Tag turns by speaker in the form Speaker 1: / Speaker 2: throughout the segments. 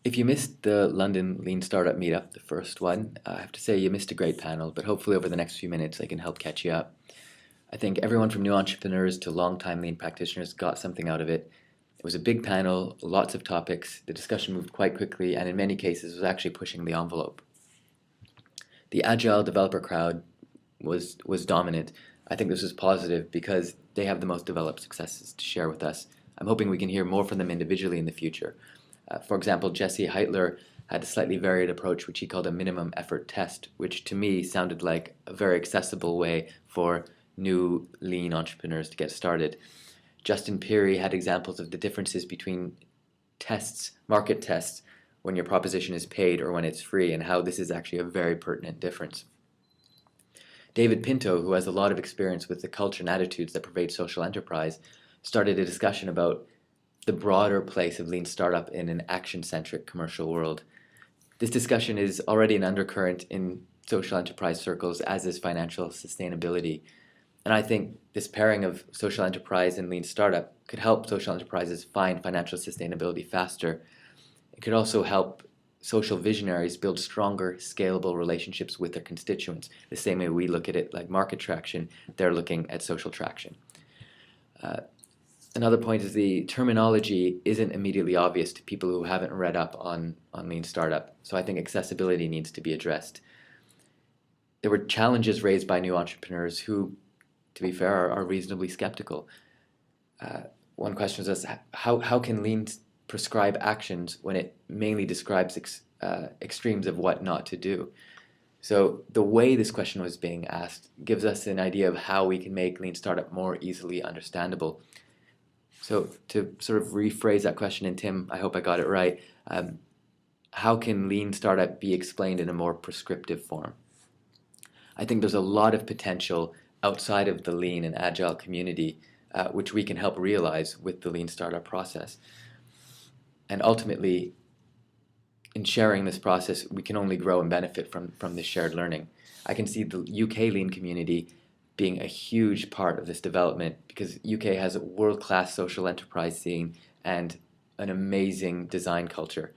Speaker 1: If you missed the London Lean Startup Meetup, the first one, I have to say you missed a great panel, but hopefully over the next few minutes I can help catch you up. I think everyone from new entrepreneurs to long-time lean practitioners got something out of it. It was a big panel, lots of topics, the discussion moved quite quickly, and in many cases was actually pushing the envelope. The agile developer crowd was dominant. I think this was positive because they have the most developed successes to share with us. I'm hoping we can hear more from them individually in the future. For example, Jesse Heitler had a slightly varied approach, which he called a minimum effort test, which to me sounded like a very accessible way for new lean entrepreneurs to get started. Justin Peary had examples of the differences between tests, market tests, when your proposition is paid or when it's free, and how this is actually a very pertinent difference. David Pinto, who has a lot of experience with the culture and attitudes that pervade social enterprise, started a discussion about the broader place of lean startup in an action-centric commercial world. This discussion is already an undercurrent in social enterprise circles, as is financial sustainability. And I think this pairing of social enterprise and lean startup could help social enterprises find financial sustainability faster. It could also help social visionaries build stronger, scalable relationships with their constituents. The same way we look at it like market traction, they're looking at social traction. Another point is the terminology isn't immediately obvious to people who haven't read up on lean startup. So I think accessibility needs to be addressed. There were challenges raised by new entrepreneurs who, to be fair, are reasonably skeptical. One question was, how can lean prescribe actions when it mainly describes extremes of what not to do? So the way this question was being asked gives us an idea of how we can make lean startup more easily understandable. So to sort of rephrase that question, and Tim, I hope I got it right, how can lean startup be explained in a more prescriptive form? I think there's a lot of potential outside of the lean and agile community, which we can help realize with the lean startup process. And ultimately, in sharing this process, we can only grow and benefit from this shared learning. I can see the UK lean community being a huge part of this development because UK has a world-class social enterprise scene and an amazing design culture.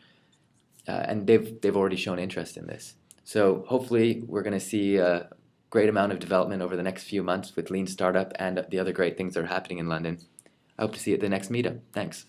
Speaker 1: And they've already shown interest in this. So hopefully we're going to see a great amount of development over the next few months with Lean Startup and the other great things that are happening in London. I hope to see you at the next meetup. Thanks.